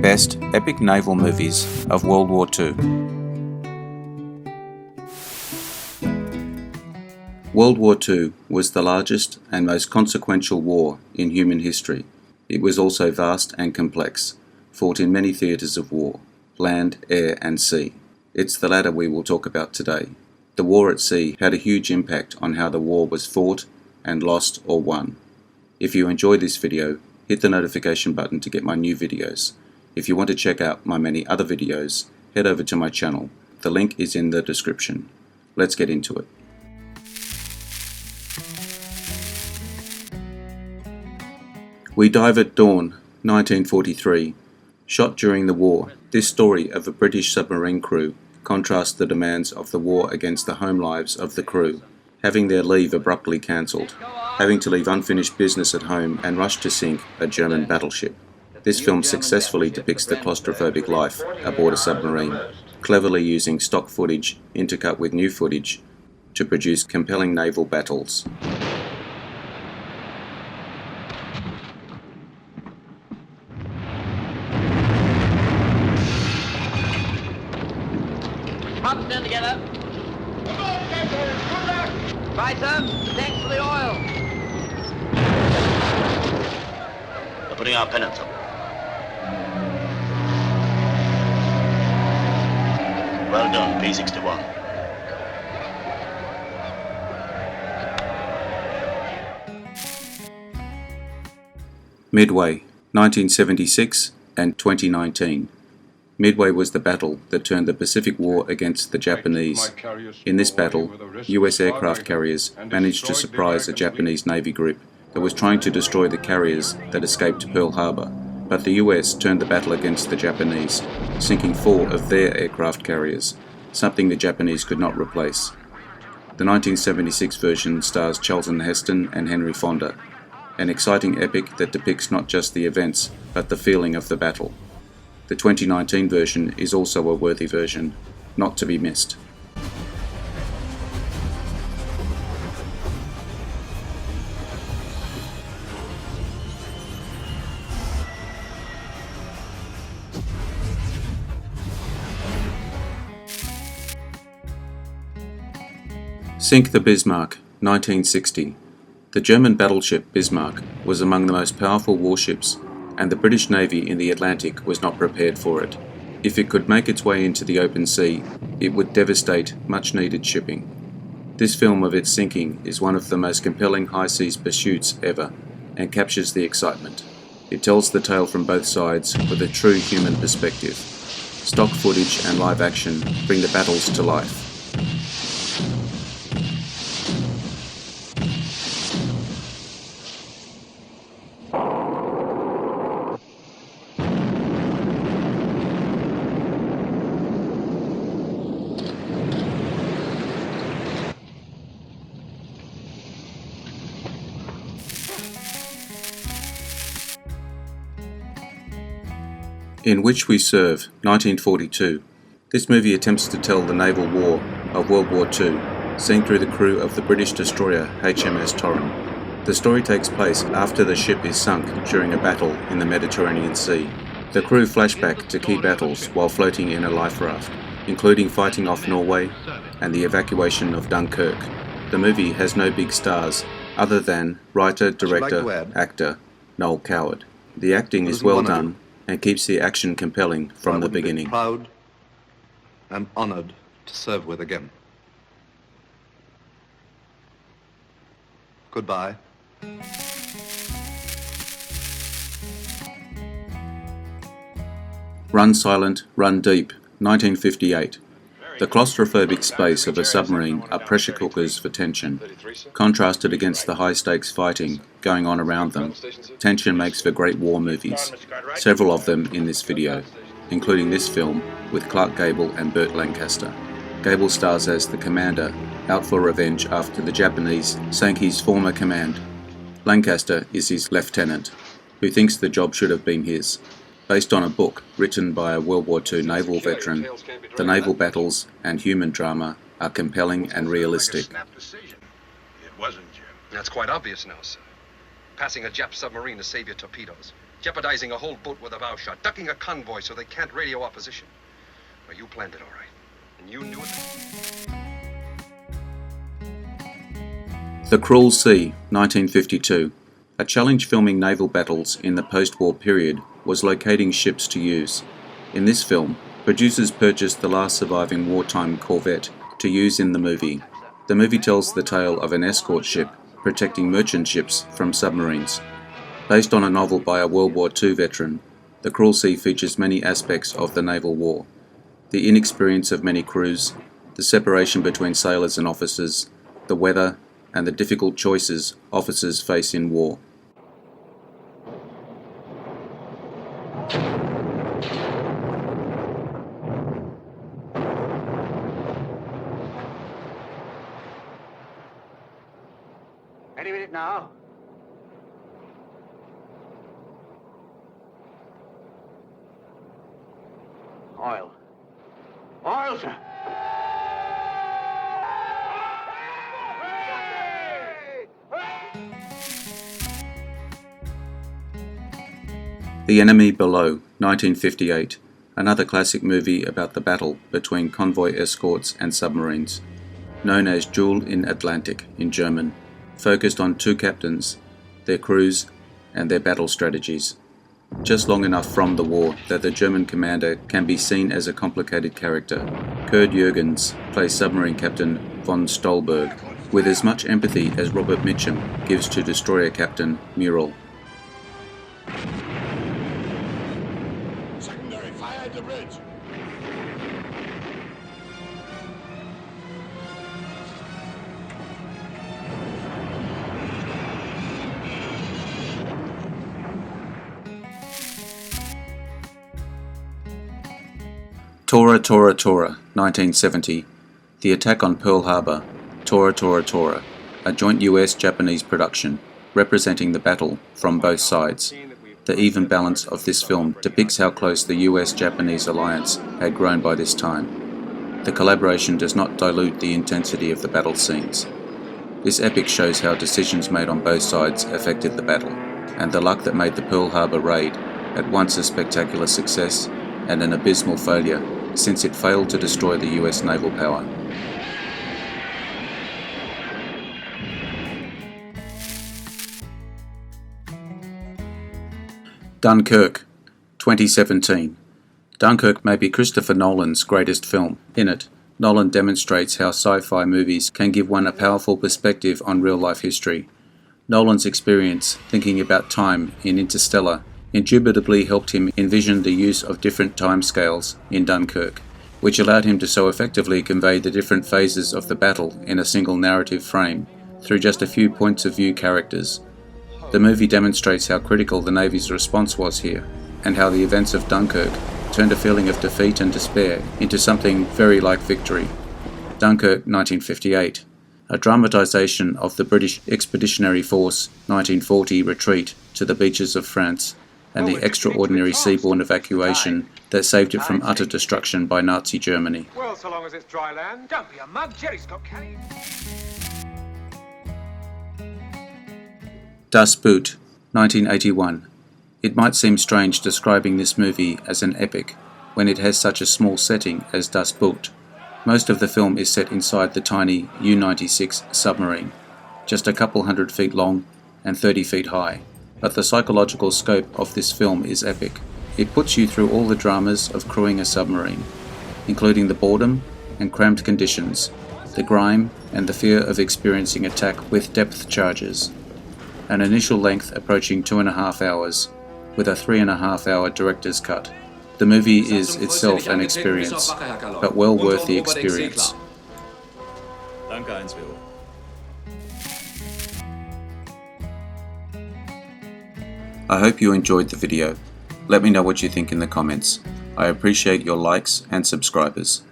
best epic naval movies of World War II. World War II was the largest and most consequential war in human history. It was also vast and complex, fought in many theatres of war, land, air and sea. It's the latter we will talk about today. The war at sea had a huge impact on how the war was fought and lost or won. If you enjoyed this video, hit the notification button to get my new videos. If you want to check out my many other videos, head over to my channel. The link is in the description. Let's get into it. We Dive at Dawn, 1943. Shot during the war, this story of a British submarine crew contrasts the demands of the war against the home lives of the crew, having their leave abruptly cancelled, having to leave unfinished business at home and rush to sink a German battleship. This film successfully depicts the claustrophobic life aboard a submarine, cleverly using stock footage intercut with new footage to produce compelling naval battles. Pumps in together. Come on, Captain. Good luck. Right, sir. Thanks for the oil. We're putting our pennants up. Well done, P61. Midway, 1976 and 2019. Midway was the battle that turned the Pacific War against the Japanese. In this battle, US aircraft carriers managed to surprise a Japanese Navy group that was trying to destroy the carriers that escaped Pearl Harbor. But the US turned the battle against the Japanese, sinking 4 of their aircraft carriers, something the Japanese could not replace. The 1976 version stars Charlton Heston and Henry Fonda, an exciting epic that depicts not just the events, but the feeling of the battle. The 2019 version is also a worthy version, not to be missed. Sink the Bismarck, 1960. The German battleship Bismarck was among the most powerful warships, and the British Navy in the Atlantic was not prepared for it. If it could make its way into the open sea, it would devastate much-needed shipping. This film of its sinking is one of the most compelling high seas pursuits ever, and captures the excitement. It tells the tale from both sides with a true human perspective. Stock footage and live action bring the battles to life. In Which We Serve, 1942. This movie attempts to tell the naval war of World War II, seen through the crew of the British destroyer HMS Torren. The story takes place after the ship is sunk during a battle in the Mediterranean Sea. The crew flash back to key battles while floating in a life raft, including fighting off Norway and the evacuation of Dunkirk. The movie has no big stars other than writer, director, actor Noel Coward. The acting is well done and keeps the action compelling from the beginning. Proud and honored to serve with again. Goodbye. Run Silent, Run Deep, 1958. The claustrophobic space of a submarine are pressure cookers for tension. Contrasted against the high-stakes fighting going on around them, tension makes for great war movies, several of them in this video, including this film with Clark Gable and Burt Lancaster. Gable stars as the commander, out for revenge after the Japanese sank his former command. Lancaster is his lieutenant, who thinks the job should have been his. Based on a book written by a World War II naval veteran, the naval battles and human drama are compelling and realistic. It wasn't, Jim. That's quite obvious now, sir. Passing a Jap submarine to save your torpedoes. jeopardizing a whole boat with a bow shot, ducking a convoy so they can't radio opposition. Well, you planned it all right, and you knew it. The Cruel Sea, 1952. A challenge filming naval battles in the post-war period was locating ships to use. In this film, producers purchased the last surviving wartime corvette to use in the movie. The movie tells the tale of an escort ship protecting merchant ships from submarines. Based on a novel by a World War II veteran, The Cruel Sea features many aspects of the naval war. The inexperience of many crews, the separation between sailors and officers, the weather, and the difficult choices officers face in war. Any minute now. Oil. Oil, sir. The Enemy Below, 1958, another classic movie about the battle between convoy escorts and submarines. Known as Duel in Atlantic in German, focused on two captains, their crews, and their battle strategies. Just long enough from the war that the German commander can be seen as a complicated character. Kurt Jürgens plays submarine captain von Stolberg, with as much empathy as Robert Mitchum gives to destroyer captain Muriel. Secondary, fire at the bridge. Tora Tora Tora, 1970. The attack on Pearl Harbor, Tora Tora Tora, a joint US-Japanese production, representing the battle from both sides. The even balance of this film depicts how close the US-Japanese alliance had grown by this time. The collaboration does not dilute the intensity of the battle scenes. This epic shows how decisions made on both sides affected the battle, and the luck that made the Pearl Harbor raid at once a spectacular success and an abysmal failure, since it failed to destroy the US naval power. Dunkirk, 2017. Dunkirk may be Christopher Nolan's greatest film. In it, Nolan demonstrates how sci-fi movies can give one a powerful perspective on real-life history. Nolan's experience thinking about time in Interstellar indubitably helped him envision the use of different timescales in Dunkirk, which allowed him to so effectively convey the different phases of the battle in a single narrative frame through just a few points of view characters. The movie demonstrates how critical the Navy's response was here, and how the events of Dunkirk turned a feeling of defeat and despair into something very like victory. Dunkirk, 1958, a dramatisation of the British Expeditionary Force 1940 retreat to the beaches of France, and the extraordinary seaborne evacuation that saved it from utter destruction by Nazi Germany. Well, so long as it's dry land. Don't be a mug, Jerry's got canny. Das Boot, 1981. It might seem strange describing this movie as an epic when it has such a small setting as Das Boot. Most of the film is set inside the tiny U-96 submarine, just a couple hundred feet long and 30 feet high. But the psychological scope of this film is epic. It puts you through all the dramas of crewing a submarine, including the boredom and cramped conditions, the grime and the fear of experiencing attack with depth charges. An initial length approaching 2.5 hours, with a 3.5 hour director's cut. The movie is itself an experience, but well worth the experience. I hope you enjoyed the video. Let me know what you think in the comments. I appreciate your likes and subscribers.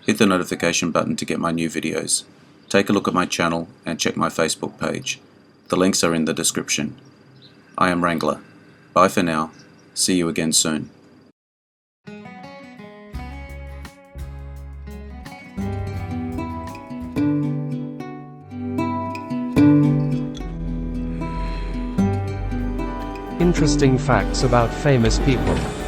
Hit the notification button to get my new videos. Take a look at my channel and check my Facebook page. The links are in the description. I am Wrangler. Bye for now. See you again soon. Interesting facts about famous people.